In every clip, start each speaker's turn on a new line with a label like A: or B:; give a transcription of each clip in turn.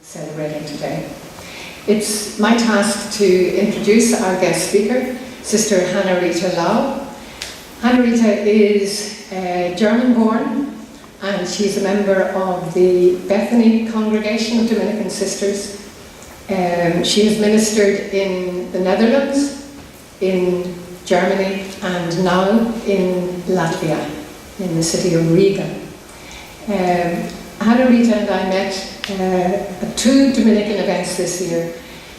A: celebrating today. It's my task to introduce our guest speaker, Sister Rita Laue. Rita is German-born, and she's a member of the Bethany congregation of Dominican Sisters. She has ministered in the Netherlands, in Germany, and now in Latvia, in the city of Riga. Rita and I met at 2 Dominican events this year,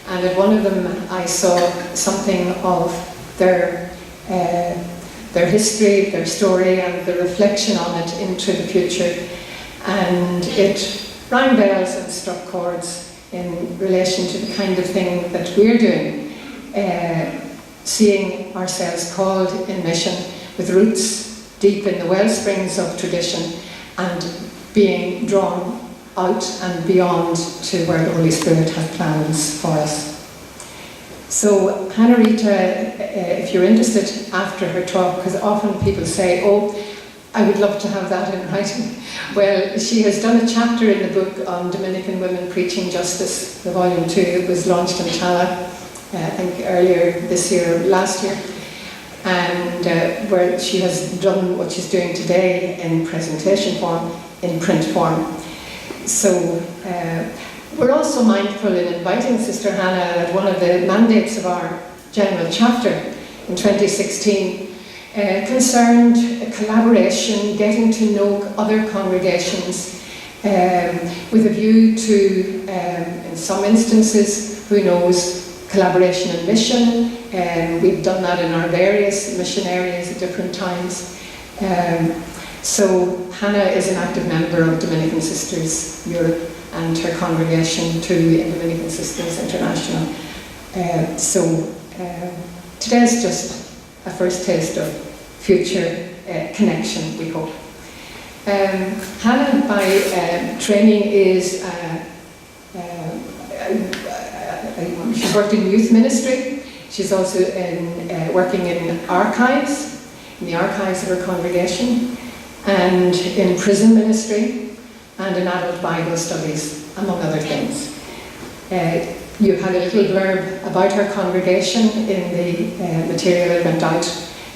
A: and at one of them I saw something of their history, their story, and the reflection on it into the future. And it rang bells and struck chords in relation to the kind of thing that we're doing, seeing ourselves called in mission with roots deep in the wellsprings of tradition and being drawn out and beyond to where the Holy Spirit has plans for us. So Rita, if you're interested after her talk, because often people say, oh, I would love to have that in writing. Well, she has done a chapter in the book on Dominican women preaching justice, the volume 2. It was launched in Tala, I think earlier this year, last year, and where she has done what she's doing today in presentation form, in print form. So we're also mindful in inviting Sister Hannah that one of the mandates of our general chapter in 2016 concerned collaboration, getting to know other congregations with a view to, in some instances, who knows, collaboration and mission. We've done that in our various mission areas at different times. So Hannah is an active member of Dominican Sisters Europe and her congregation too in Dominican Sisters International. Today is just a first taste of future connection, we hope. Hannah, by training, is she's worked in youth ministry. She's also working in archives, in the archives of her congregation, and in prison ministry, and in adult Bible studies, among other things. You had a little blurb about her congregation in the material that went out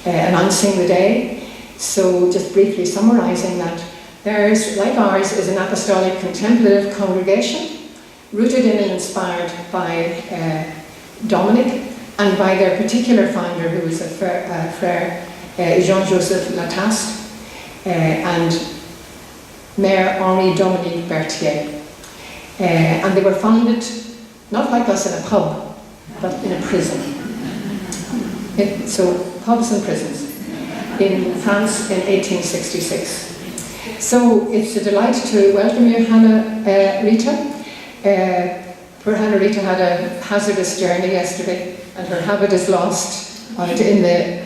A: announcing the day. So just briefly summarising that, theirs, like ours, is an apostolic contemplative congregation, rooted in and inspired by Dominic and by their particular founder, who was a Frère Jean-Joseph Lataste, and Mayor Henri Dominique Berthier. And they were founded, not like us in a pub, but in a prison. So pubs and prisons in France in 1866. So it's a delight to welcome you, Rita. Poor Rita had a hazardous journey yesterday, and her habit is lost out in the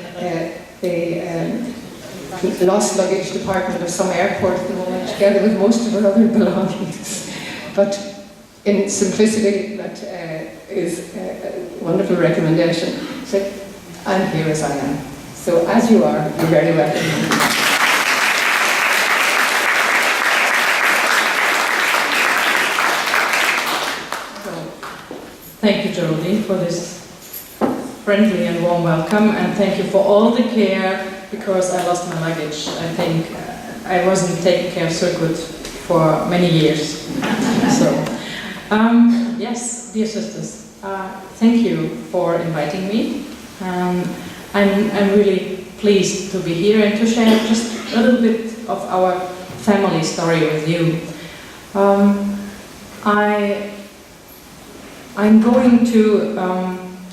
A: lost luggage department of some airport at the moment, together with most of her other belongings. But in simplicity, that is a wonderful recommendation. So I'm here as I am. So as you are, you're very welcome.
B: Thank you, Geraldine, for this friendly and warm welcome, and thank you for all the care, because I lost my luggage. I think I wasn't taken care of so good for many years. So, yes, dear sisters, thank you for inviting me. I'm really pleased to be here and to share just a little bit of our family story with you. I'm going to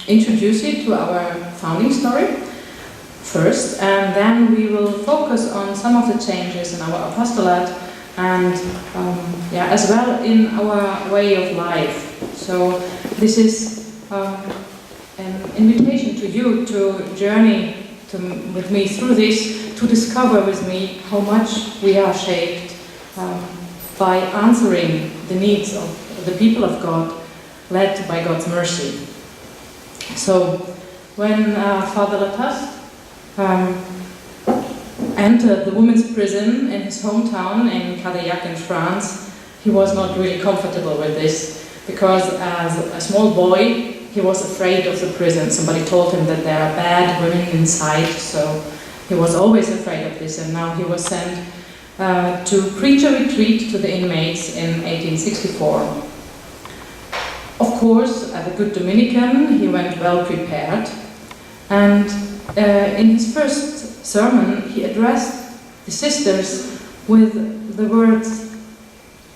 B: introduce you to our founding story first, and then we will focus on some of the changes in our apostolate and as well in our way of life. So this is an invitation to you to journey with me through this, to discover with me how much we are shaped by answering the needs of the people of God, led by God's mercy. So when Father Lataste entered the women's prison in his hometown in Cadillac in France, he was not really comfortable with this. because as a small boy he was afraid of the prison. Somebody told him that there are bad women inside, so he was always afraid of this, and now he was sent to preach a retreat to the inmates in 1864. Of course, as a good Dominican, he went well prepared, and in his first sermon he addressed the sisters with the words,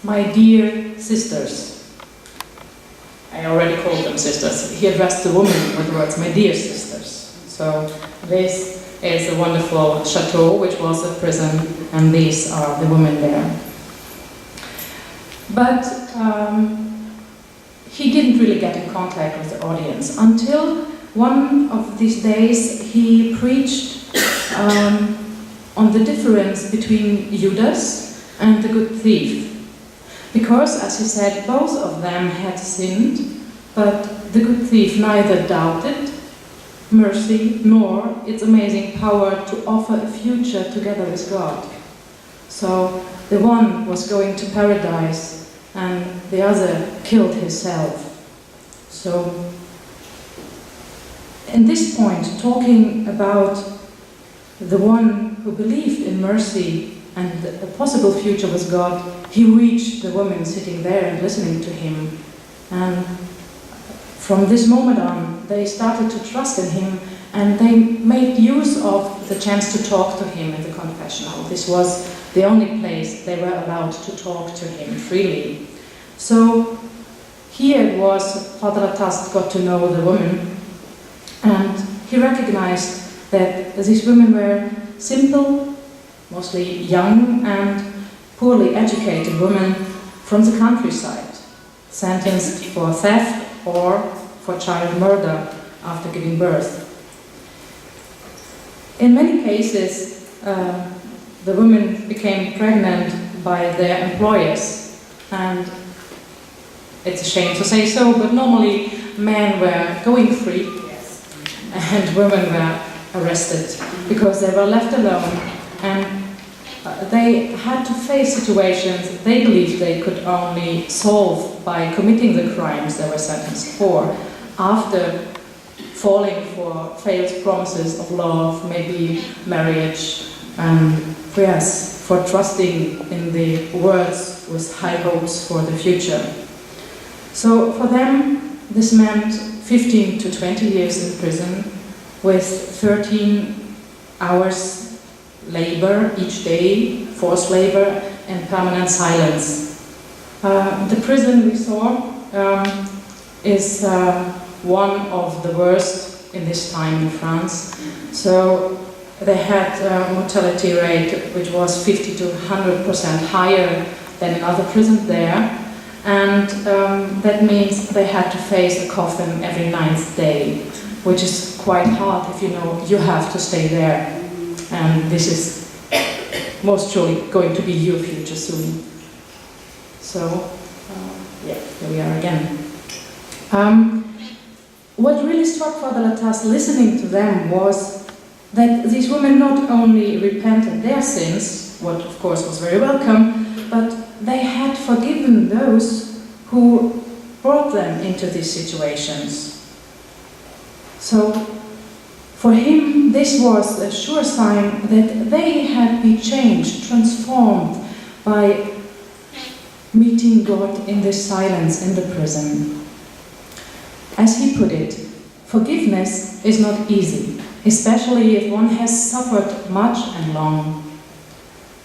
B: "My dear sisters." I already called them sisters. He addressed the woman with the words, "My dear sisters." So this is a wonderful chateau, which was a prison, and these are the women there. But he didn't really get in contact with the audience until one of these days he preached on the difference between Judas and the good thief. Because, as he said, both of them had sinned, but the good thief neither doubted mercy nor its amazing power to offer a future together with God. So the one was going to paradise and the other killed himself. So in this point, talking about the one who believed in mercy and a possible future with God, he reached the woman sitting there and listening to him. And from this moment on, they started to trust in him, and they made use of the chance to talk to him in the confessional. This was the only place they were allowed to talk to him freely. So here it was, Father Latast got to know the woman, and he recognized that these women were simple, mostly young and poorly educated women from the countryside, sentenced for theft or for child murder after giving birth. In many cases, the women became pregnant by their employers, and it's a shame to say so, but normally men were going free and women were arrested because they were left alone, and they had to face situations they believed they could only solve by committing the crimes they were sentenced for, after falling for failed promises of love, maybe marriage, and yes, for trusting in the words with high hopes for the future. So for them, this meant 15 to 20 years in prison with 13 hours labor each day, forced labor, and permanent silence. The prison we saw is one of the worst in this time in France. So they had a mortality rate which was 50 to 100% higher than in other prisons there, and that means they had to face a coffin every 9th day, which is quite hard if you know you have to stay there. And this is most surely going to be your future soon. So, yeah, here we are again. What really struck Father Latas listening to them was that these women not only repented their sins, what of course was very welcome, but they had forgiven those who brought them into these situations. So, for him, this was a sure sign that they had been changed, transformed by meeting God in this silence in the prison. As he put it, forgiveness is not easy, especially if one has suffered much and long.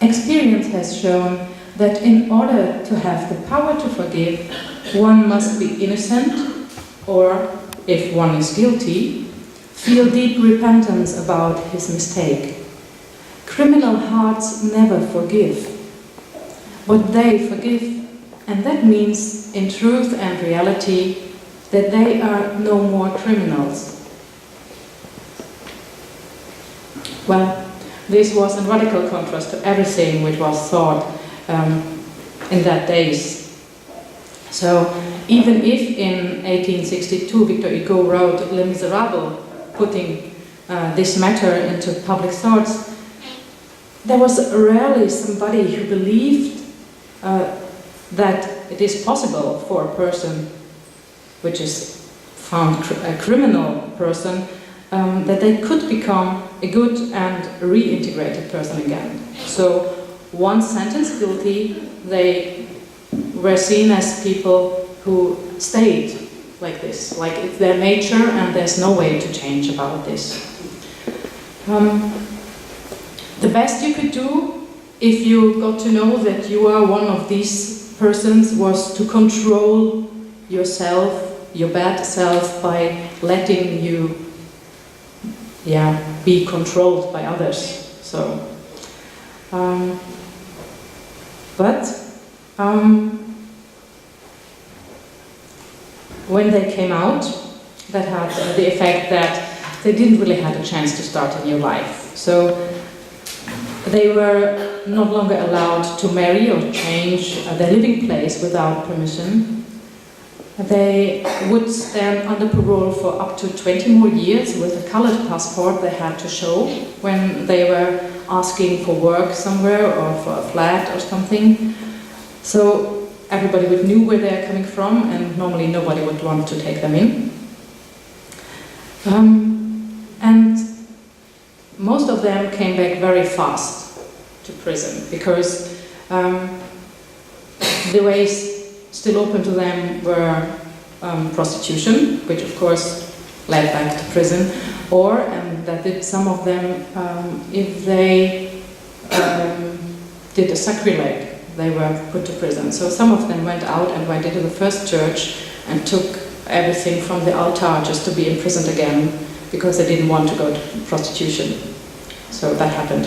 B: Experience has shown that in order to have the power to forgive, one must be innocent, or, if one is guilty, feel deep repentance about his mistake. Criminal hearts never forgive, but they forgive, and that means, in truth and reality, that they are no more criminals. Well, this was in radical contrast to everything which was thought in that days. So, even if in 1862 Victor Hugo wrote Les Miserables, putting this matter into public thoughts, there was rarely somebody who believed that it is possible for a person which is found a criminal person, that they could become a good and reintegrated person again. So once sentenced guilty, they were seen as people who stayed like this, like it's their nature and there's no way to change about this. The best you could do if you got to know that you are one of these persons was to control yourself, your bad self, by letting you be controlled by others. So, when they came out, that had the effect that they didn't really have a chance to start a new life. So they were no longer allowed to marry or change their living place without permission. They would stand under parole for up to 20 more years with a colored passport they had to show when they were asking for work somewhere or for a flat or something. So everybody would know where they're coming from, and normally nobody would want to take them in. And most of them came back very fast to prison because the ways still open to them were prostitution, which of course led back to prison, or, and that did some of them, if they did a sacrilege, they were put to prison. So some of them went out and went into the first church and took everything from the altar just to be imprisoned again because they didn't want to go to prostitution. So that happened.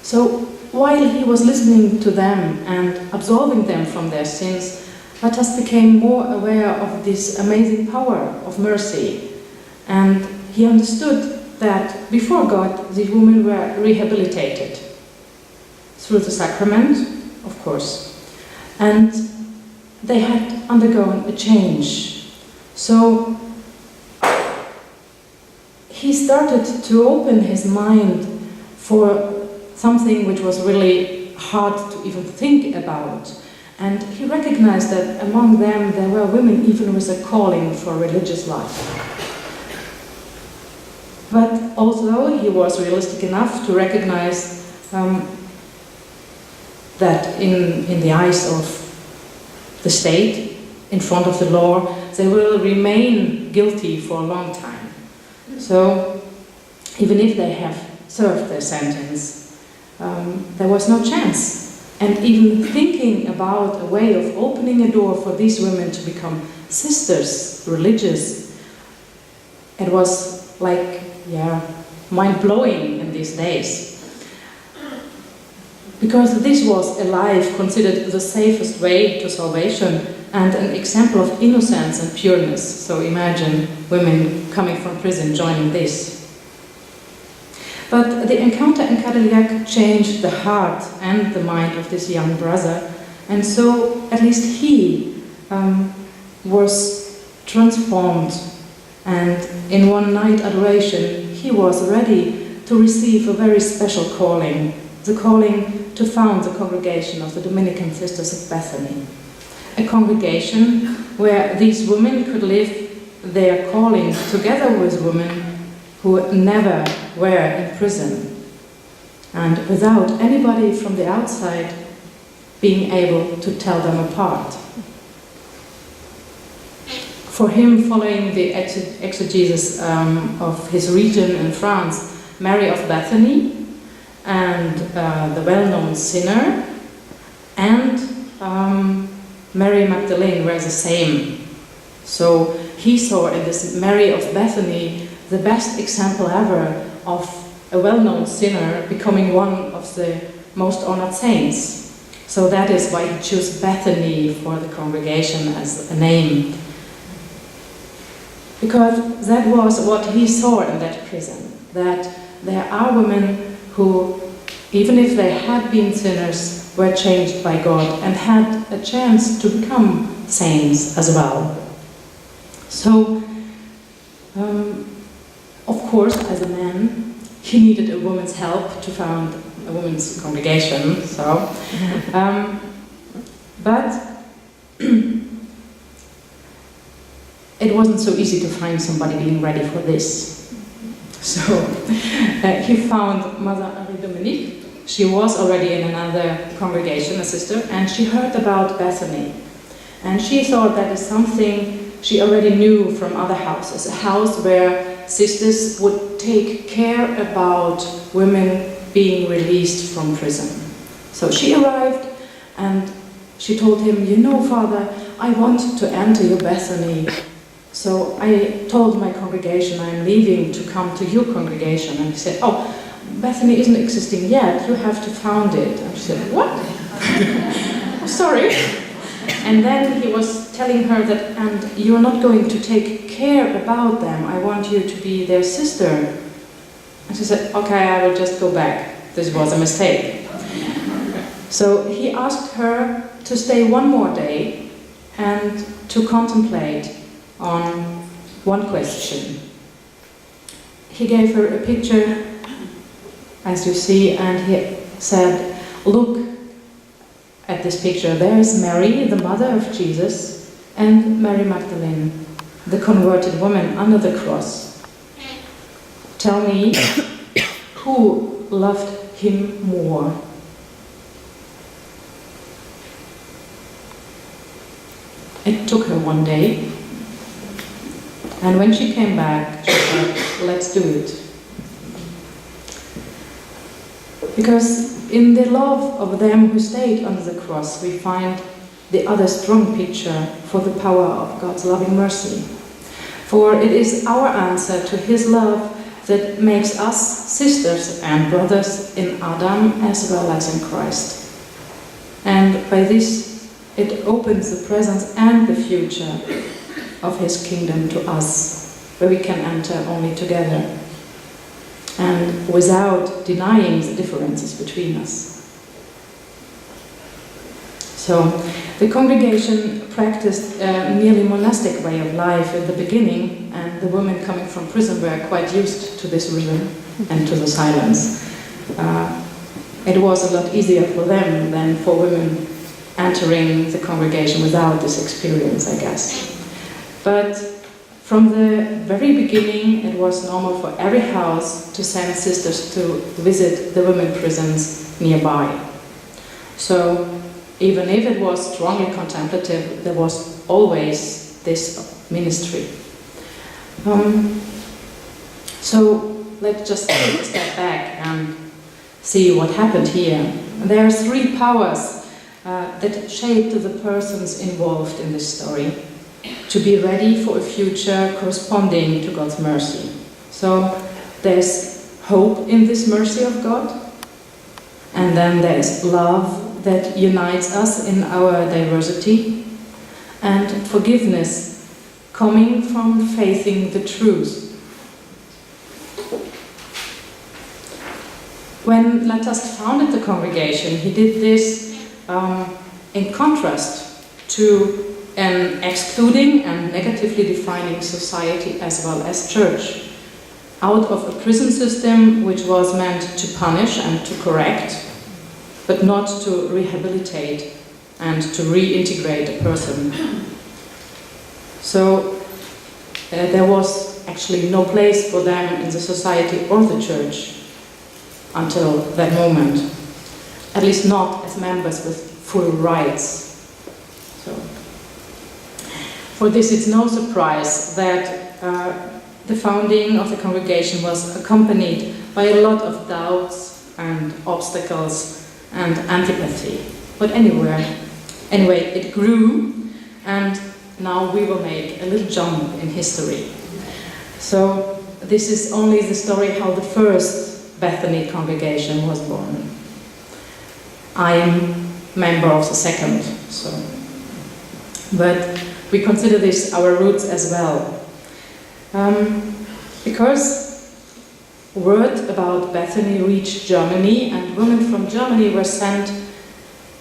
B: So while he was listening to them and absolving them from their sins, Vatas became more aware of this amazing power of mercy. And he understood that before God, the women were rehabilitated through the sacrament, of course. And they had undergone a change. So he started to open his mind for something which was really hard to even think about. And he recognized that among them there were women even with a calling for religious life. But although he was realistic enough to recognize that in the eyes of the state, in front of the law, they will remain guilty for a long time. So even if they have served their sentence, there was no chance. And even thinking about a way of opening a door for these women to become sisters, religious, it was like, mind-blowing in these days. Because this was a life considered the safest way to salvation and an example of innocence and pureness. So imagine women coming from prison joining this. But the encounter in Cadillac changed the heart and the mind of this young brother, and so at least he was transformed, and in one night adoration he was ready to receive a very special calling, the calling to found the congregation of the Dominican Sisters of Bethany, a congregation where these women could live their calling together with women who never were in prison, and without anybody from the outside being able to tell them apart. For him, following the exegesis of his region in France, Mary of Bethany and the well-known sinner and Mary Magdalene were the same. So he saw in this Mary of Bethany the best example ever of a well-known sinner becoming one of the most honored saints. So that is why he chose Bethany for the congregation as a name. Because that was what he saw in that prison, that there are women who, even if they had been sinners, were changed by God and had a chance to become saints as well. So, of course, as a man, he needed a woman's help to found a women's congregation. So, but it wasn't so easy to find somebody being ready for this. So he found Mother Marie-Dominique. She was already in another congregation, a sister, and she heard about Bethany. And she thought that is something she already knew from other houses, a house where sisters would take care about women being released from prison. So she arrived and she told him, "You know, Father, I want to enter your Bethany. So I told my congregation I'm leaving to come to your congregation." And he said, "Oh, Bethany isn't existing yet, you have to found it." And she said, "What?" "Sorry." And then he was telling her that, "And you're not going to take care about them, I want you to be their sister." And she said, "Okay, I will just go back. This was a mistake." So he asked her to stay one more day and to contemplate on one question. He gave her a picture, as you see, and he said, "Look at this picture. There is Mary, the mother of Jesus, and Mary Magdalene, the converted woman under the cross. Tell me, who loved him more?" It took her one day, and when she came back, she said, "Let's do it." Because in the love of them who stayed under the cross, we find the other strong picture for the power of God's loving mercy. For it is our answer to His love that makes us sisters and brothers in Adam as well as in Christ. And by this, it opens the presence and the future of His kingdom to us, where we can enter only together and without denying the differences between us. So, the congregation practiced a nearly monastic way of life in the beginning, and the women coming from prison were quite used to this rhythm and to the silence. It was a lot easier for them than for women entering the congregation without this experience, I guess. But from the very beginning, it was normal for every house to send sisters to visit the women prisons nearby. So, even if it was strongly contemplative, there was always this ministry. So, let's just take a step back and see what happened here. There are three powers that shaped the persons involved in this story to be ready for a future corresponding to God's mercy. So there's hope in this mercy of God, and then there's love that unites us in our diversity, and forgiveness coming from faithing the truth. When Latas founded the congregation, he did this in contrast to an excluding and negatively defining society as well as church, out of a prison system which was meant to punish and to correct, but not to rehabilitate and to reintegrate a person. So there was actually no place for them in the society or the church until that moment, at least not as members with full rights. So, for this, it's no surprise that the founding of the congregation was accompanied by a lot of doubts and obstacles and antipathy. But anyway, it grew, and now we will make a little jump in history. So this is only the story how the first Bethany congregation was born. I am member of the second, so. But we consider this our roots as well. Because word about Bethany reached Germany, and women from Germany were sent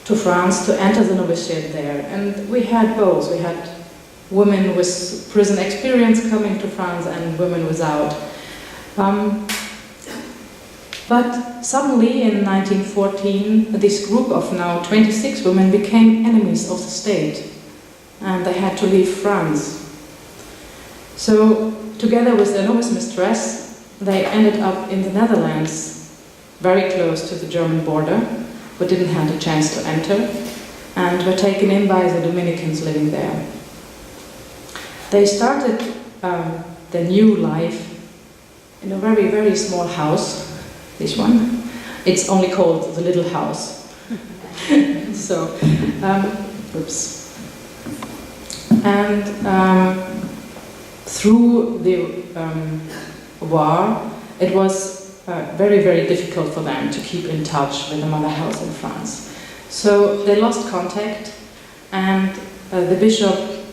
B: to France to enter the novitiate there. And we had both. We had women with prison experience coming to France and women without. But suddenly in 1914, this group of now 26 women became enemies of the state, and they had to leave France. So, together with their novice mistress, they ended up in the Netherlands, very close to the German border, but didn't have the chance to enter, and were taken in by the Dominicans living there. They started their new life in a very, very small house, this one. It's only called the Little House. So, oops. And through the war, it was very, very difficult for them to keep in touch with the mother house in France. So they lost contact, and the bishop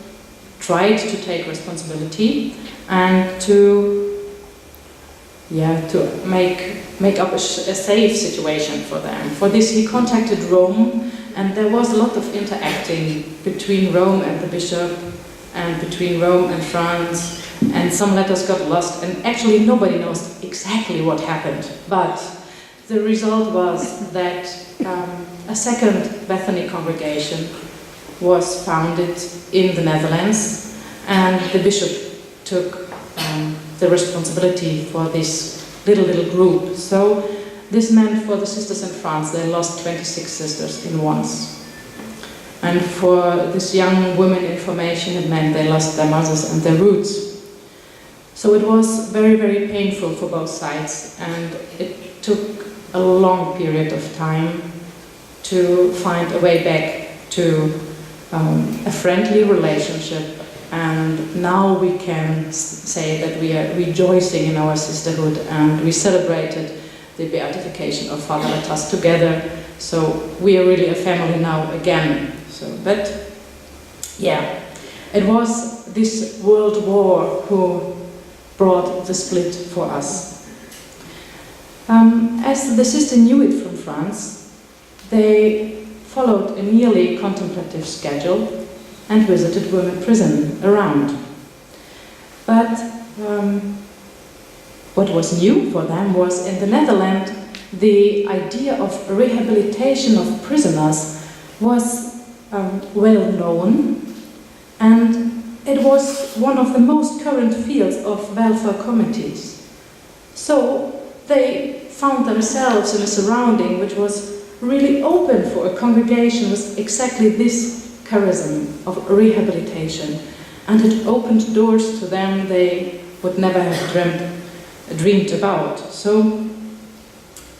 B: tried to take responsibility and to make up a safe situation for them. For this, he contacted Rome, and there was a lot of interacting between Rome and the bishop, and between Rome and France, and some letters got lost, and actually nobody knows exactly what happened. But the result was that a second Bethany congregation was founded in the Netherlands, and the bishop took the responsibility for this little group. So this meant for the sisters in France, they lost 26 sisters in once. And for this young women in formation, it meant they lost their mothers and their roots. So it was very, very painful for both sides, and it took a long period of time to find a way back to a friendly relationship. And now we can say that we are rejoicing in our sisterhood, and we celebrated the beatification of Father Latas together. So we are really a family now again. So, but yeah, it was this World War who brought the split for us. As the sister knew it from France, they followed a nearly contemplative schedule and visited women prison around. But what was new for them was, in the Netherlands, the idea of rehabilitation of prisoners was well known, and it was one of the most current fields of welfare committees. So they found themselves in a surrounding which was really open for a congregation with exactly this charism of rehabilitation, and it opened doors to them they would never have dreamed about. So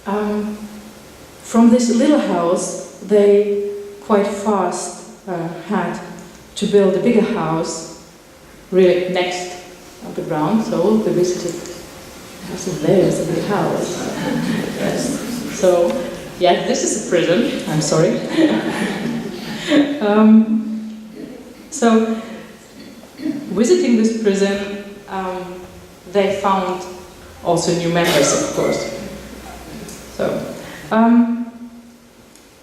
B: from this little house they quite fast had to build a bigger house really next on the ground. So they visited there's a big house. Yes. So yeah, this is a prison, I'm sorry. So, visiting this prison, they found also new members, of course. So,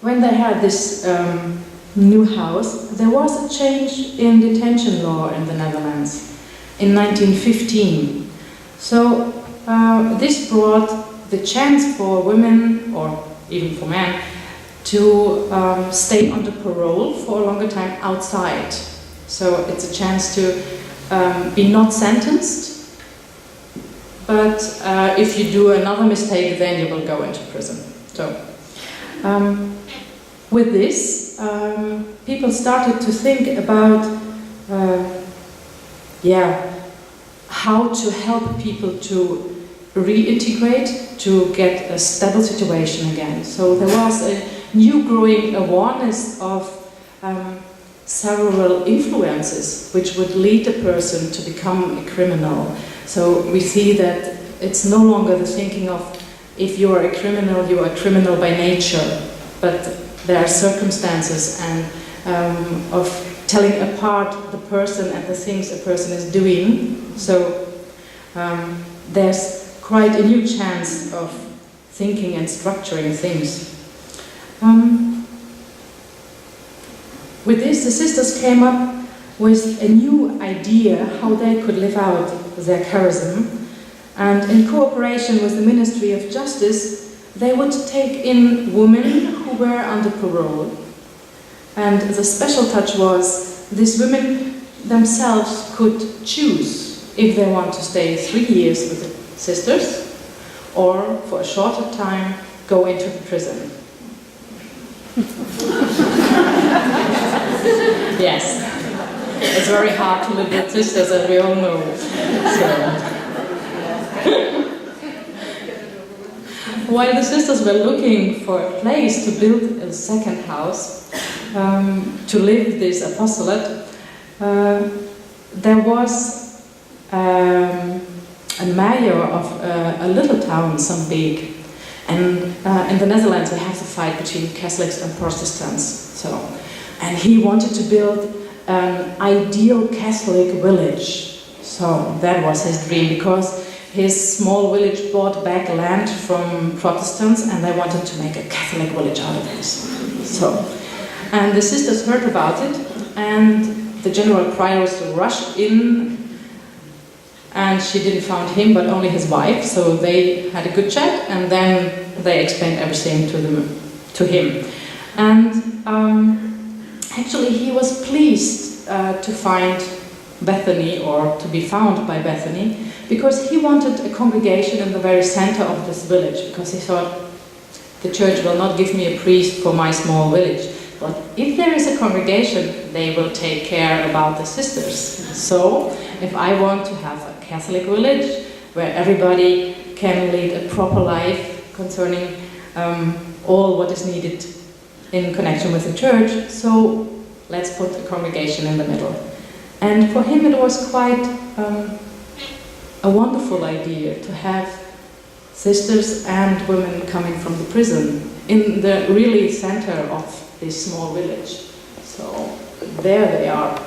B: when they had this new house, there was a change in detention law in the Netherlands in 1915. So, this brought the chance for women, or even for men, to stay under parole for a longer time outside. So it's a chance to be not sentenced, but if you do another mistake, then you will go into prison. So with this, people started to think about how to help people to reintegrate, to get a stable situation again. So there was a new growing awareness of several influences which would lead a person to become a criminal. So we see that it's no longer the thinking of, if you are a criminal, you are a criminal by nature, but there are circumstances and of telling apart the person and the things a person is doing. So there's quite a new chance of thinking and structuring things. With this, the sisters came up with a new idea how they could live out their charism, and in cooperation with the Ministry of Justice, they would take in women who were under parole. And the special touch was, these women themselves could choose if they want to stay 3 years with the sisters, or for a shorter time go into the prison. Yes, it's very hard to live with sisters, as we all know. While the sisters were looking for a place to build a second house, to live this apostolate, there was a mayor of a little town, Zambik, and in the Netherlands we have the fight between Catholics and Protestants. And he wanted to build an ideal Catholic village. So that was his dream, because his small village bought back land from Protestants and they wanted to make a Catholic village out of this. And the sisters heard about it, and the general prioress rushed in, and she didn't find him but only his wife, so they had a good chat and then they explained everything to him. And actually he was pleased to find Bethany, or to be found by Bethany, because he wanted a congregation in the very center of this village, because he thought, the church will not give me a priest for my small village, but if there is a congregation, they will take care about the sisters. So, if I want to have a Catholic village where everybody can lead a proper life concerning all what is needed in connection with the church, so let's put a congregation in the middle. And for him it was quite a wonderful idea to have sisters and women coming from the prison in the really center of this small village. So there they are.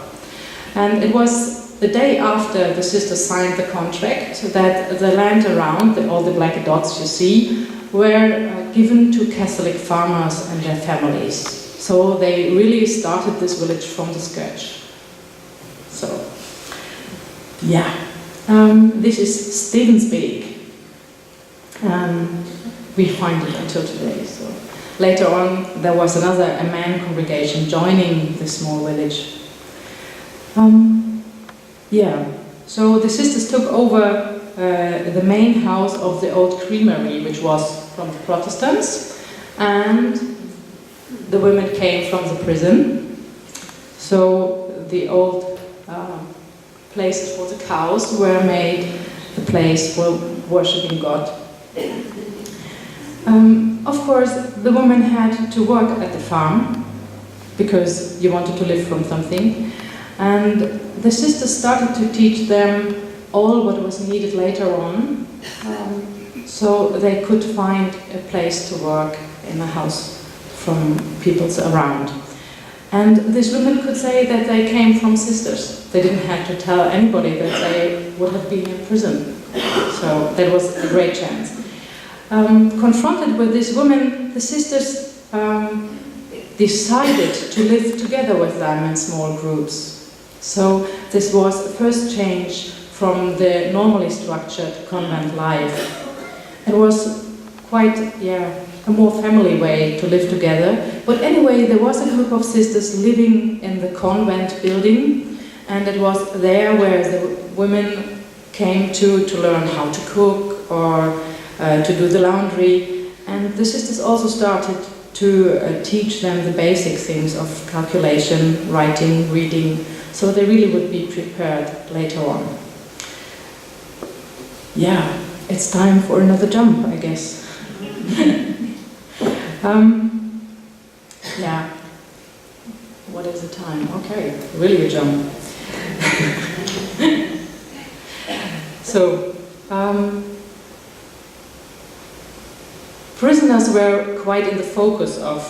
B: And it was the day after the sisters signed the contract that the land around, all the black dots you see, were given to Catholic farmers and their families. So they really started this village from the scratch. So, yeah, this is Stevensbeek. We find it until today. So later on, there was a man congregation joining the small village. So the sisters took over the main house of the old creamery, which was from the Protestants, and the women came from the prison. So the old places for the cows were made the place for worshipping God. Of course, the women had to work at the farm because you wanted to live from something, and the sisters started to teach them all what was needed later on, so they could find a place to work in a house from peoples around. And these women could say that they came from sisters. They didn't have to tell anybody that they would have been in prison. So that was a great chance. Confronted with these women, the sisters decided to live together with them in small groups. So this was the first change from the normally structured convent life. It was quite, a more family way to live together. But anyway, there was a group of sisters living in the convent building, and it was there where the women came to learn how to cook or to do the laundry. And the sisters also started to teach them the basic things of calculation, writing, reading, so they really would be prepared later on. Yeah, it's time for another jump, I guess. What is the time? Okay, really a jump. So, prisoners were quite in the focus of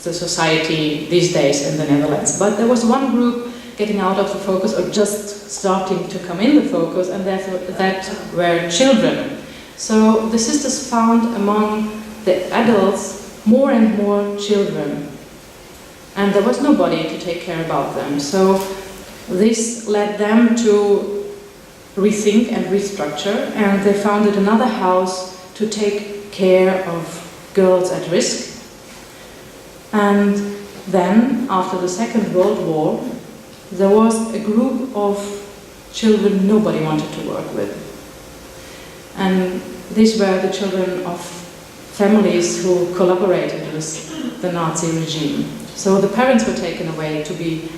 B: the society these days in the Netherlands, but there was one group getting out of the focus, or just starting to come in the focus, and that were children. So the sisters found among the adults more and more children, and there was nobody to take care about them. So this led them to rethink and restructure, and they founded another house to take care of girls at risk. And then, after the Second World War, there was a group of children nobody wanted to work with. And these were the children of families who collaborated with the Nazi regime. So the parents were taken away to be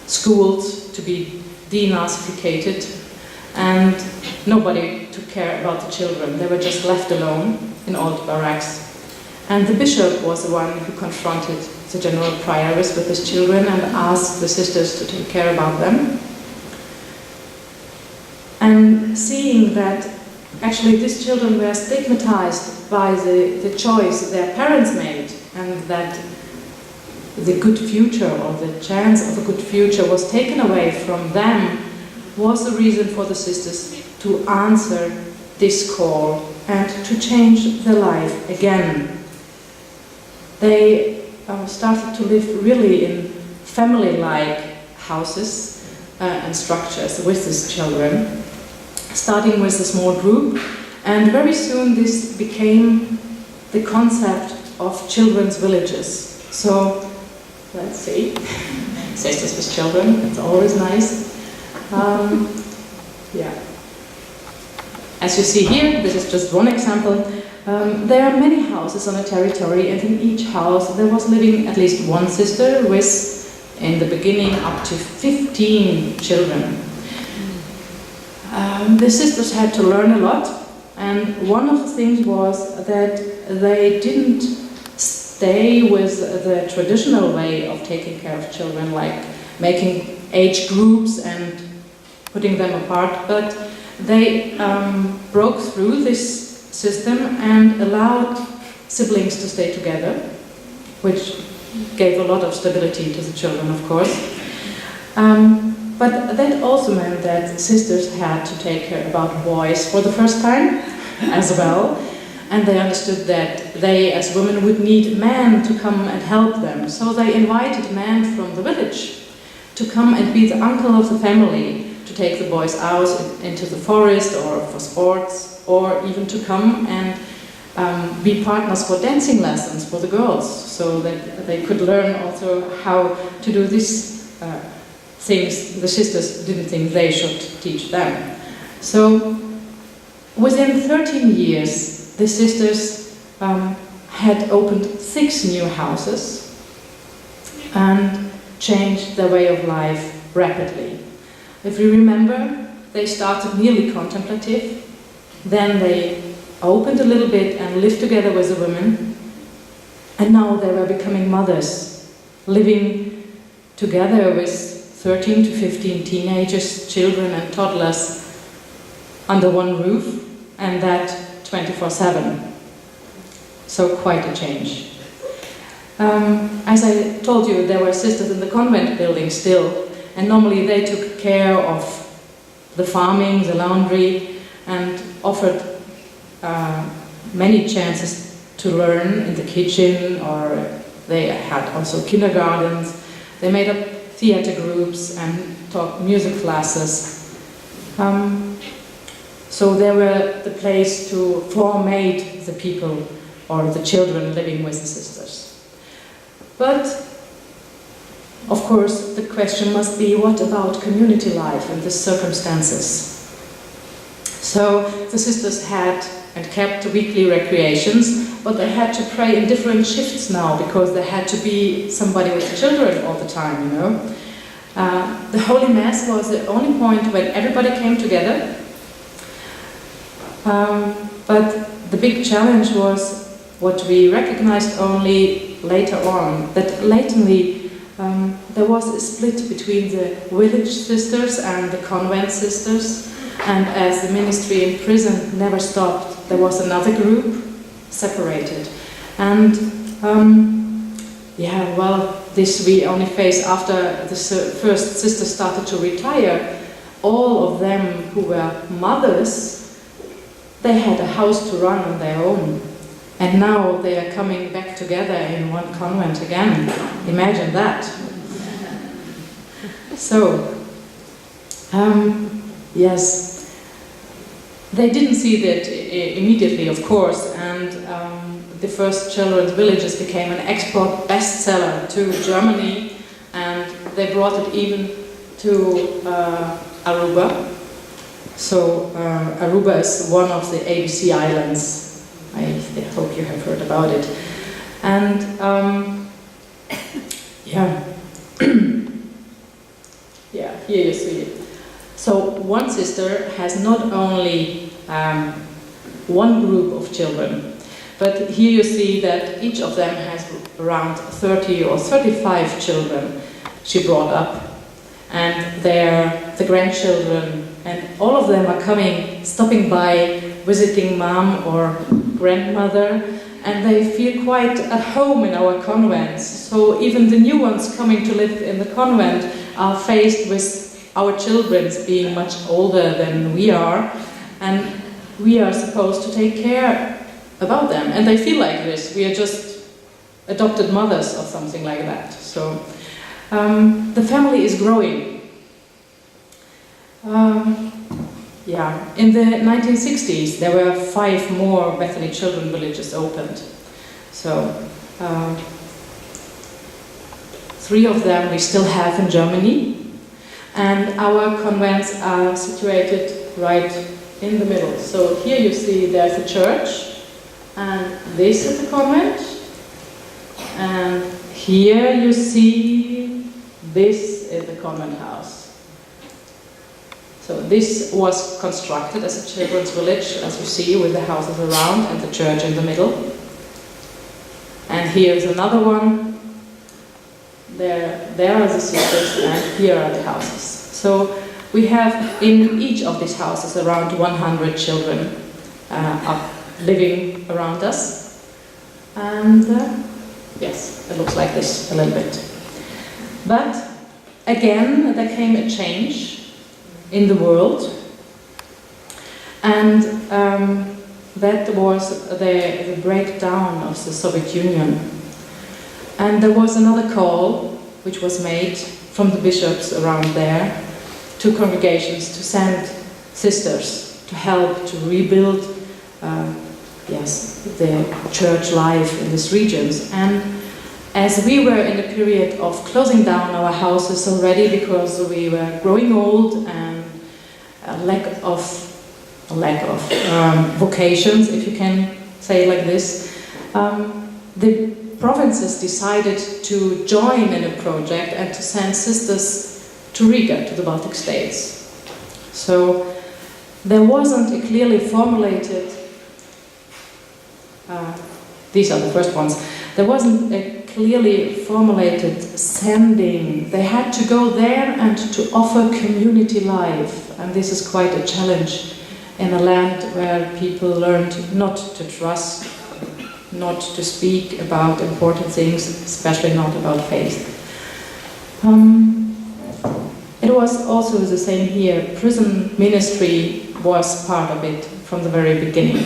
B: schooled, to be denazificated, and nobody took care about the children. They were just left alone in old barracks. And the bishop was the one who confronted the general prioress with his children and asked the sisters to take care about them. And seeing that actually these children were stigmatized by the choice their parents made, and that the good future or the chance of a good future was taken away from them, was the reason for the sisters to answer this call and to change their life again. They started to live really in family-like houses and structures with these children, starting with a small group, and very soon this became the concept of children's villages. So, let's see, sisters with children, it's always nice. Yeah. As you see here, this is just one example. There are many houses on a territory, and in each house there was living at least one sister with, in the beginning, up to 15 children. The sisters had to learn a lot, and one of the things was that they didn't stay with the traditional way of taking care of children, like making age groups and putting them apart, but they broke through this system and allowed siblings to stay together, which gave a lot of stability to the children, of course. But that also meant that sisters had to take care about boys for the first time as well, and they understood that they as women would need men to come and help them. So they invited men from the village to come and be the uncle of the family, to take the boys out into the forest or for sports, or even to come and be partners for dancing lessons for the girls, so that they could learn also how to do these things the sisters didn't think they should teach them. So within 13 years, the sisters had opened 6 new houses and changed their way of life rapidly. If you remember, they started nearly contemplative, then they opened a little bit and lived together with the women, and now they were becoming mothers, living together with 13 to 15 teenagers, children and toddlers under one roof, and that 24/7. So quite a change. As I told you, there were sisters in the convent building still, and normally they took care of the farming, the laundry, and offered many chances to learn in the kitchen, or they had also kindergartens. They made up theater groups and taught music classes. So they were the place to formate the people or the children living with the sisters. But of course the question must be, what about community life in these circumstances? So the sisters had and kept weekly recreations, but they had to pray in different shifts now, because they had to be somebody with children all the time, you know. The Holy Mass was the only point when everybody came together. But the big challenge was what we recognized only later on, that latently there was a split between the village sisters and the convent sisters. And as the ministry in prison never stopped, there was another group separated. And yeah, well, this we only face after the first sister started to retire. All of them who were mothers, they had a house to run on their own. And now they are coming back together in one convent again. Imagine that. So, yes. They didn't see that immediately, of course, and the first children's villages became an export bestseller to Germany, and they brought it even to Aruba. So Aruba is one of the ABC islands. I hope you have heard about it. And yeah, yeah, here you see it. So one sister has not only one group of children, but here you see that each of them has around 30 or 35 children she brought up. And they're the grandchildren, and all of them are coming, stopping by, visiting mom or grandmother, and they feel quite at home in our convents. So even the new ones coming to live in the convent are faced with our children being much older than we are, and we are supposed to take care about them. And they feel like this. We are just adopted mothers or something like that. So the family is growing. Yeah, in the 1960s there were 5 more Bethany Children Villages opened. So 3 of them we still have in Germany, and our convents are situated right in the middle. So here you see there's a church, and this is the convent, and here you see this is the convent house. So this was constructed as a children's village, as you see, with the houses around and the church in the middle. And here is another one. There are the sisters, and here are the houses. So we have in each of these houses around 100 children living around us. And yes, it looks like this a little bit. But again, there came a change in the world, and that was the breakdown of the Soviet Union. And there was another call which was made from the bishops around there to congregations to send sisters to help to rebuild the church life in these regions. And as we were in a period of closing down our houses already because we were growing old and a lack of vocations, if you can say like this, the provinces decided to join in a project and to send sisters to Riga, to the Baltic states. So there wasn't a clearly formulated, these are the first ones, there wasn't a clearly formulated sending. They had to go there and to offer community life, and this is quite a challenge in a land where people learned not to trust, not to speak about important things, especially not about faith. It was also the same here. Prison ministry was part of it from the very beginning.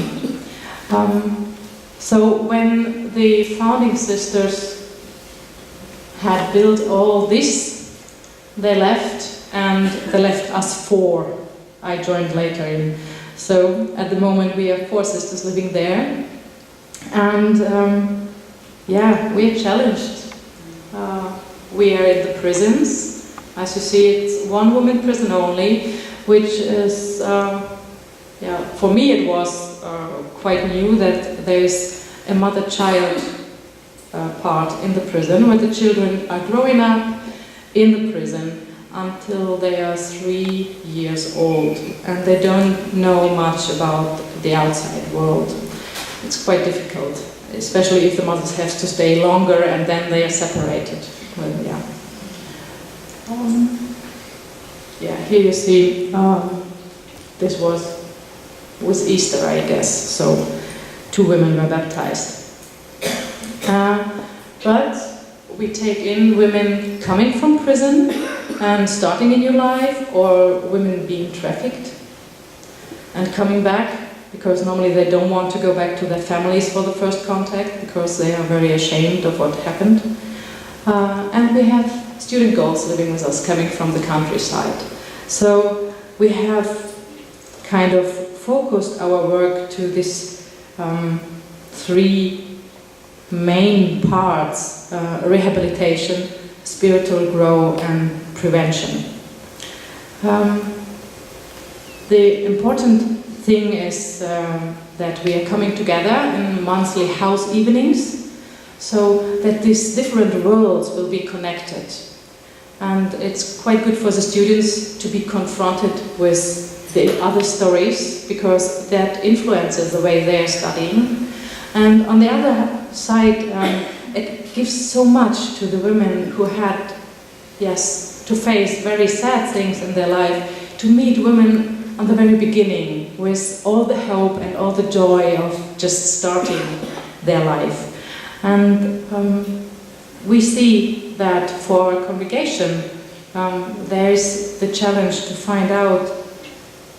B: So when the founding sisters had built all this, they left, and they left us 4. I joined later in. So at the moment we have 4 sisters living there, and yeah, we are challenged. We are in the prisons. As you see, it's one woman prison only, which is, for me it was quite new that there is a mother-child part in the prison, where the children are growing up in the prison until they are 3 years old, and they don't know much about the outside world. It's quite difficult, especially if the mothers have to stay longer and then they are separated. Well, yeah. Here you see, this was with Easter, I guess, so 2 women were baptized. But we take in women coming from prison and starting a new life, or women being trafficked and coming back, because normally they don't want to go back to their families for the first contact because they are very ashamed of what happened. And we have student girls living with us coming from the countryside. So we have kind of focused our work to this 3 main parts: rehabilitation, spiritual growth, and prevention. The important thing is that we are coming together in monthly house evenings, so that these different worlds will be connected. And it's quite good for the students to be confronted with the other stories, because that influences the way they are studying. And on the other side, it gives so much to the women who had, to face very sad things in their life, to meet women on the very beginning with all the hope and all the joy of just starting their life. And we see that for a congregation, there is the challenge to find out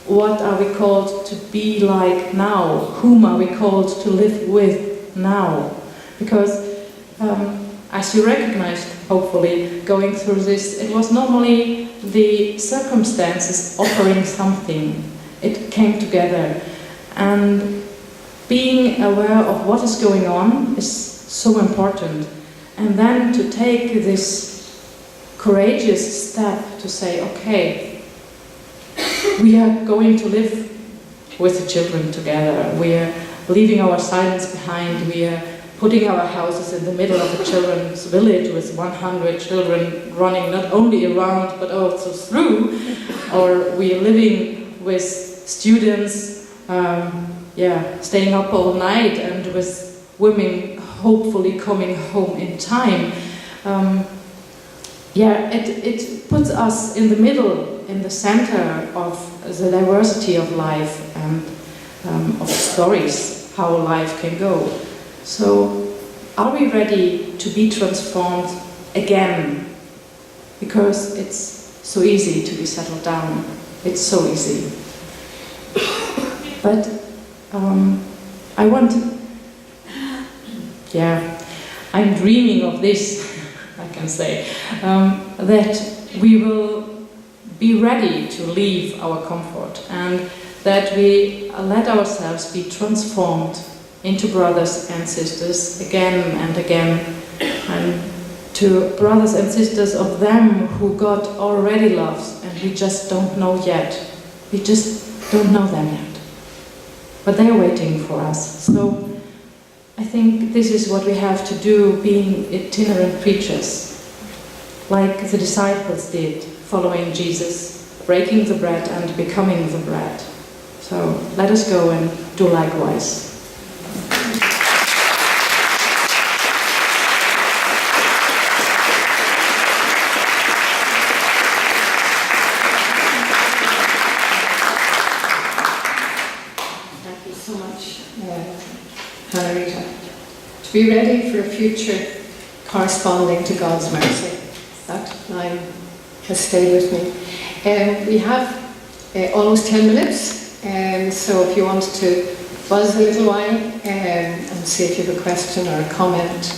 B: what are we called to be like now, whom are we called to live with now. Because as you recognized, hopefully, going through this, it was normally the circumstances offering something. It came together. And being aware of what is going on is so important. And then to take this courageous step to say, okay, we are going to live with the children together. We are leaving our silence behind. We are putting our houses in the middle of a children's village with 100 children running not only around but also through. Or we are living with students, staying up all night, and with women hopefully coming home in time. It puts us in the middle, in the center of the diversity of life and of stories, how life can go. So, are we ready to be transformed again? Because it's so easy to be settled down. It's so easy. But I'm dreaming of this, I can say, that we will be ready to leave our comfort and that we let ourselves be transformed into brothers and sisters again and again, and to brothers and sisters of them who God already loves and we just don't know yet. We just don't know them yet. But they are waiting for us. So I think this is what we have to do, being itinerant preachers, like the disciples did, following Jesus, breaking the bread and becoming the bread. So let us go and do likewise.
A: Thank you so much, Rita. To be ready for a future corresponding to God's mercy. That line has stayed with me. We have almost 10 minutes, so if you want to buzz a little while and see if you have a question or a comment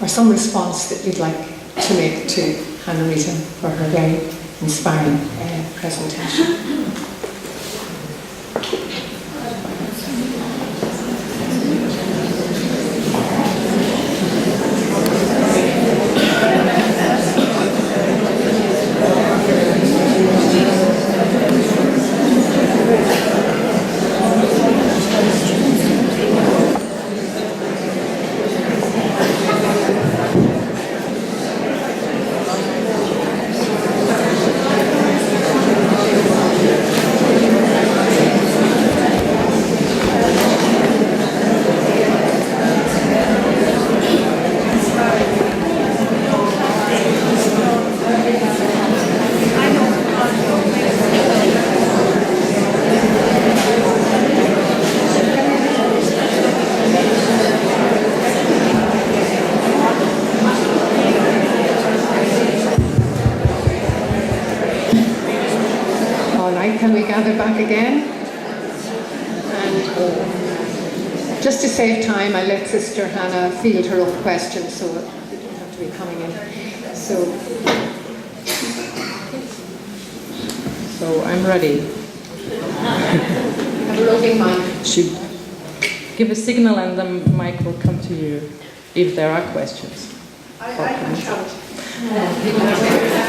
A: or some response that you'd like to make to Rita for her very inspiring presentation. Can we gather back again? And just to save time, I let Sister Hannah field her own questions, so it doesn't have to be coming in.
B: So I'm ready.
A: Have a roving mic.
B: Should give a signal and the mic will come to you if there are questions.
A: I can shout.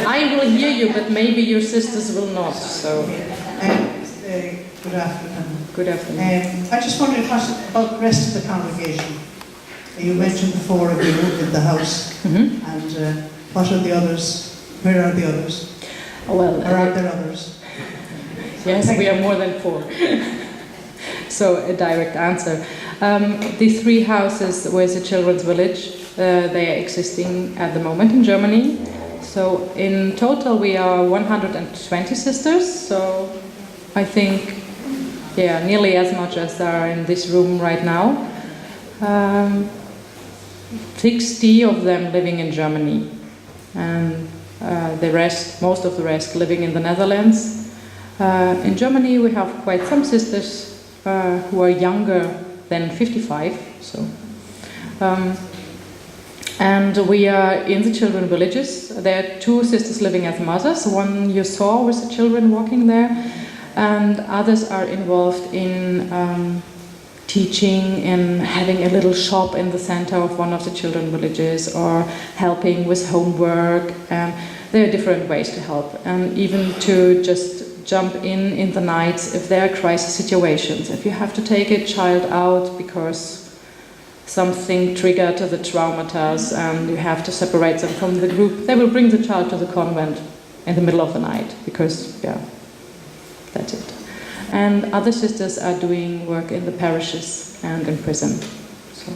B: I will hear you. you, but maybe your sisters will not. So.
C: Good afternoon.
B: Good afternoon.
C: I just wondered about the rest of the congregation. You mentioned before of you in the house, and what are the others? Where are the others?
B: Well,
C: or are there others?
B: Yes, we are more than 4. So a direct answer. The 3 houses with the children's village, they are existing at the moment in Germany. So in total we are 120 sisters. So I think, nearly as much as there are in this room right now. 60 of them living in Germany, and the rest, most of the rest, living in the Netherlands. In Germany we have quite some sisters who are younger than 55, so. And we are in the children villages. There are 2 sisters living as mothers, one you saw with the children walking there, and others are involved in teaching and having a little shop in the center of one of the children villages, or helping with homework. There are different ways to help, and even to just jump in the nights if there are crisis situations. If you have to take a child out because something triggered the traumatas and you have to separate them from the group, they will bring the child to the convent in the middle of the night, because, that's it. And other sisters are doing work in the parishes and in prison. So.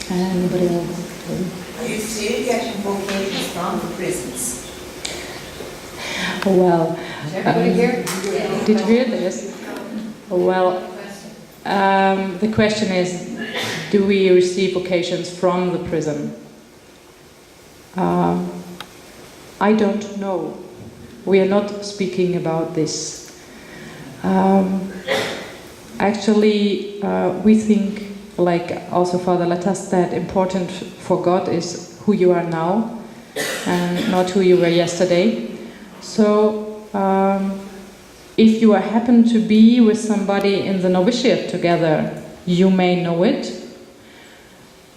B: Anybody else?
D: Are you still getting vocations from the prisons?
B: Well, did you hear this? Well, the question is, do we receive vocations from the prison? I don't know. We are not speaking about this. Actually, we think, like also Father Latas, that important for God is who you are now and not who you were yesterday. So if you happen to be with somebody in the novitiate together, you may know it.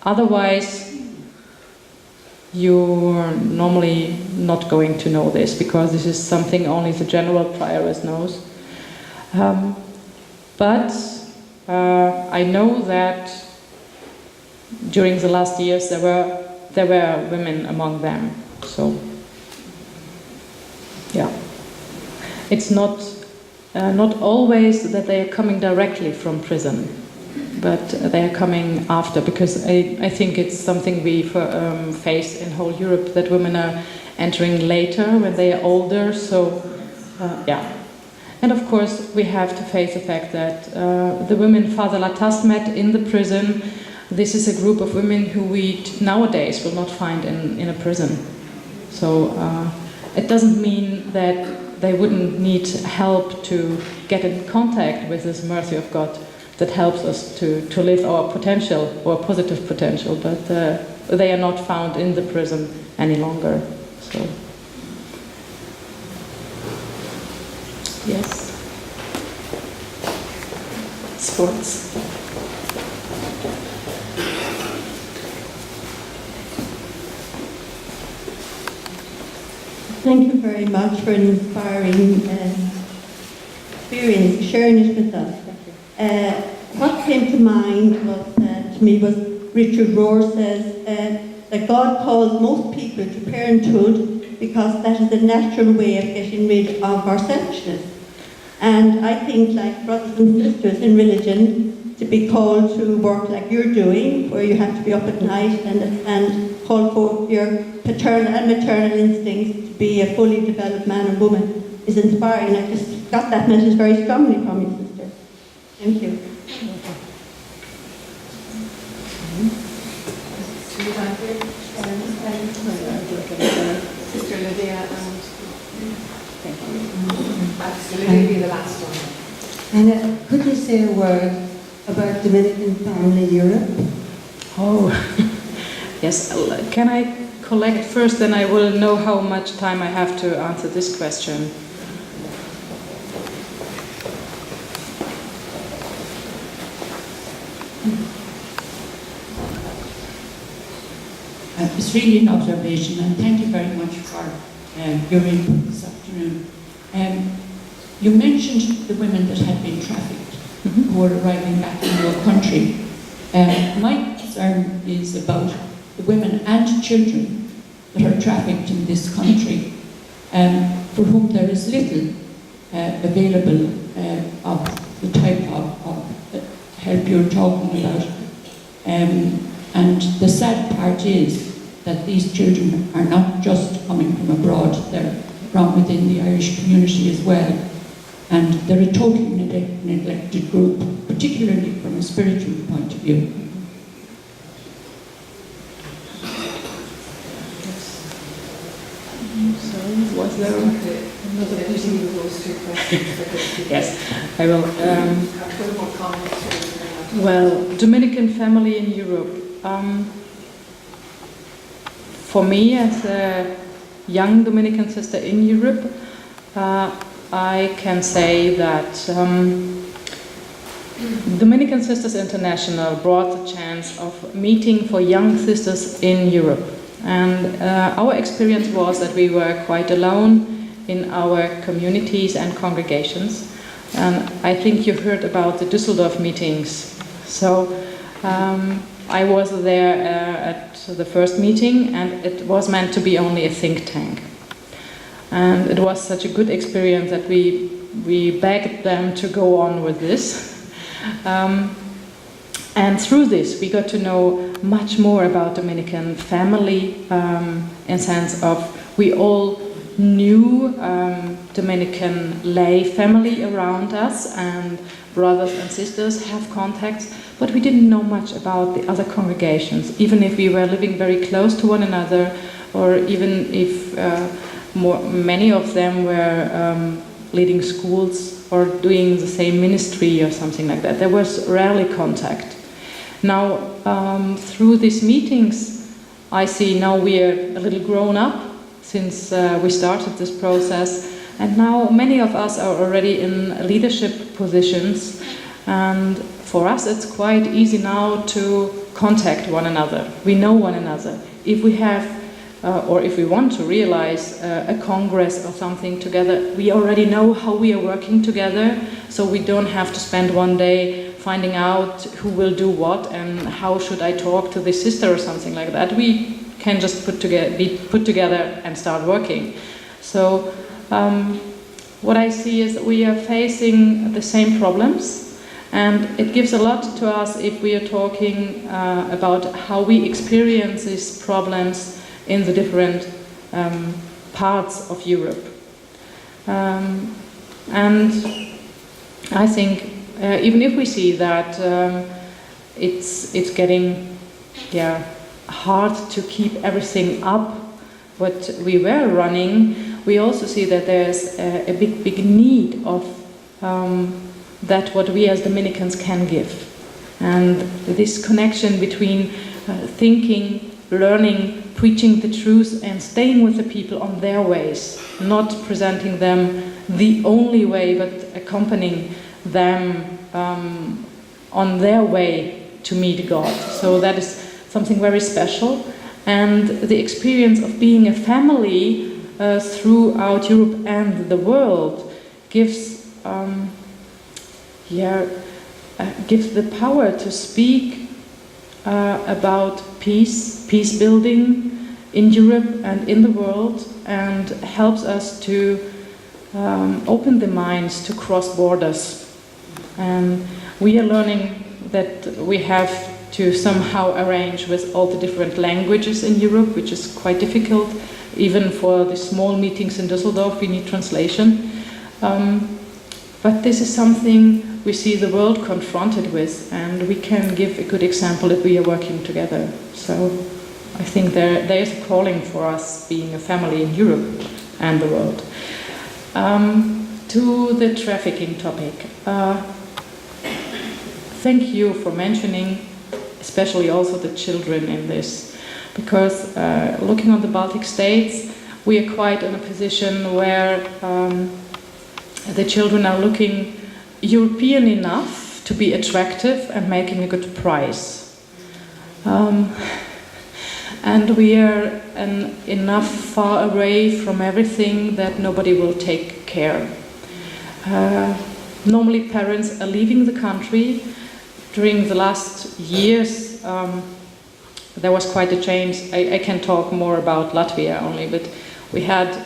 B: Otherwise, you're normally not going to know this, because this is something only the general prioress knows. But I know that during the last years there were women among them. So it's not always that they are coming directly from prison, but they are coming after, because I think it's something we face in whole Europe, that women are entering later when they are older. So and of course we have to face the fact that the women Father Latas met in the prison, this is a group of women who we nowadays will not find in a prison. So it doesn't mean that they wouldn't need help to get in contact with this mercy of God that helps us to live our potential, or positive potential, but they are not found in the prison any longer. So yes. Sports.
E: Thank you very much for an inspiring experience, sharing it with us. What came to mind was Richard Rohr says that God calls most people to parenthood because that is a natural way of getting rid of our selfishness. And I think, like brothers and sisters in religion, to be called to work like you're doing, where you have to be up at night and call for your paternal and maternal instincts to be a fully developed man and woman, is inspiring. I just got that message very strongly from you, sister. Thank you.
D: Sister Lydia, and thank you. Absolutely, the last one.
F: And could you say a word about Dominican Family Europe?
B: Oh, yes. Can I collect first, then I will know how much time I have to answer this question.
G: It's really an observation, and thank you very much for your input this afternoon. You mentioned the women that had been trafficked, who were arriving back in your country. My concern is about the women and children that are trafficked in this country, for whom there is little available of the type of help you're talking about. And the sad part is that these children are not just coming from abroad, they're from within the Irish community as well. And they're a totally neglected group, particularly from a spiritual point of view.
B: Sorry, was there another question?
D: Those two questions.
B: Yes, I will.
D: One more comment.
B: Well, Dominican family in Europe. For me, as a young Dominican sister in Europe, I can say that Dominican Sisters International brought the chance of meeting for young sisters in Europe. And our experience was that we were quite alone in our communities and congregations. And I think you heard about the Düsseldorf meetings. So I was there at the first meeting, and it was meant to be only a think tank. And it was such a good experience that we begged them to go on with this. And through this, we got to know much more about Dominican family, in sense of we all knew Dominican lay family around us, and brothers and sisters have contacts, but we didn't know much about the other congregations, even if we were living very close to one another, or even if many of them were leading schools or doing the same ministry or something like that. There was rarely contact. Now, through these meetings, I see now we're a little grown up since we started this process, and now many of us are already in leadership positions, and for us it's quite easy now to contact one another. We know one another. If we have or if we want to realize a congress or something together, we already know how we are working together, so we don't have to spend one day finding out who will do what and how should I talk to this sister or something like that. We can just be put together and start working. So what I see is that we are facing the same problems, and it gives a lot to us if we are talking about how we experience these problems in the different parts of Europe. And I think even if we see that it's getting hard to keep everything up what we were running, we also see that there's a big need of that what we as Dominicans can give. And this connection between thinking, learning, preaching the truth and staying with the people on their ways, not presenting them the only way, but accompanying them on their way to meet God. So that is something very special. And the experience of being a family throughout Europe and the world gives the power to speak about peace building in Europe and in the world, and helps us to open the minds to cross borders. And we are learning that we have to somehow arrange with all the different languages in Europe, which is quite difficult. Even for the small meetings in Düsseldorf, we need translation. But this is something we see the world confronted with, and we can give a good example if we are working together. So I think there is a calling for us being a family in Europe and the world. To the trafficking topic. Thank you for mentioning, especially also the children in this, because looking on the Baltic states, we are quite in a position where the children are looking European enough to be attractive and making a good price. And we are enough far away from everything that nobody will take care. Normally parents are leaving the country. During the last years there was quite a change. I can talk more about Latvia only, but we had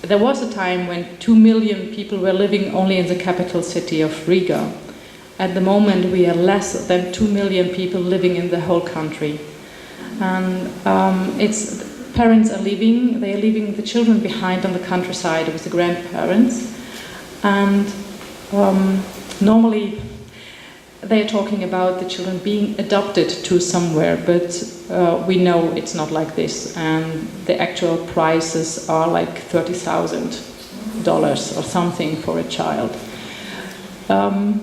B: there was a time when 2 million people were living only in the capital city of Riga. At the moment we are less than 2 million people living in the whole country. And parents are leaving, they are leaving the children behind on the countryside with the grandparents. And normally they are talking about the children being adopted to somewhere, but we know it's not like this. And the actual prices are like $30,000 or something for a child. And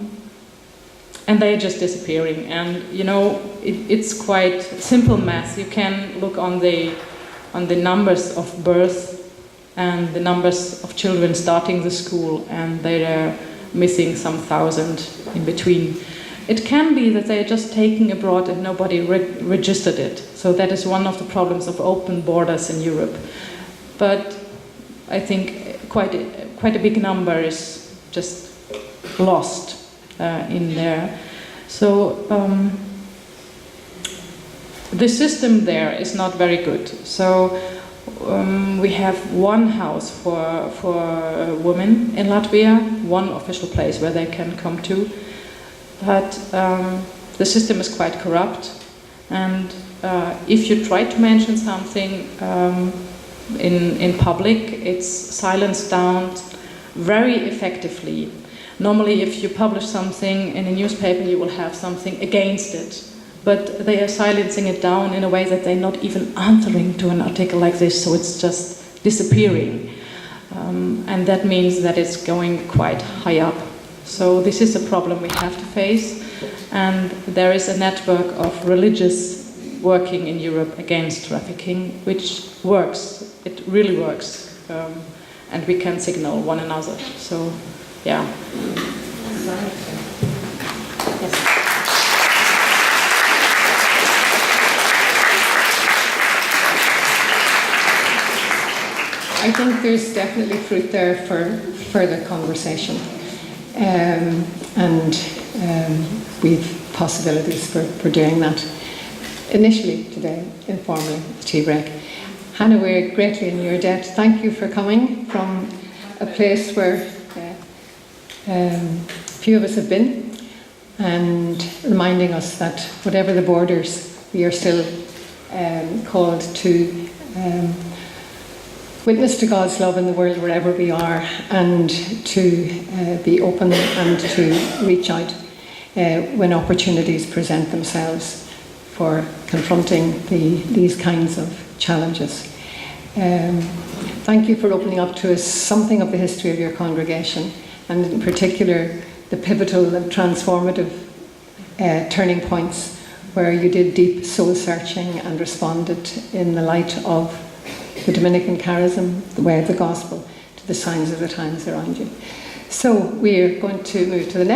B: they're just disappearing. And you know, it's quite simple math. You can look on the numbers of birth and the numbers of children starting the school, and they are missing some thousand in between. It can be that they are just taken abroad and nobody registered it. So that is one of the problems of open borders in Europe. But I think quite a big number is just lost in there. So the system there is not very good. So we have one house for women in Latvia, one official place where they can come to. But the system is quite corrupt, and if you try to mention something in public, it's silenced down very effectively. Normally, if you publish something in a newspaper, you will have something against it. But they are silencing it down in a way that they're not even answering to an article like this, so it's just disappearing. And that means that it's going quite high up. So this is a problem we have to face. And there is a network of religious working in Europe against trafficking, which works. It really works. And we can signal one another. So, yeah. Yes.
A: I think there's definitely fruit there for further conversation. We've possibilities for doing that. Initially today, informally, tea break. Hannah, we're greatly in your debt. Thank you for coming from a place where few of us have been, and reminding us that whatever the borders, we are still called to witness to God's love in the world wherever we are, and to be open and to reach out when opportunities present themselves for confronting these kinds of challenges. Thank you for opening up to us something of the history of your congregation, and in particular the pivotal and transformative turning points where you did deep soul searching and responded in the light of the Dominican charism, the way of the gospel, to the signs of the times around you. So we're going to move to the next.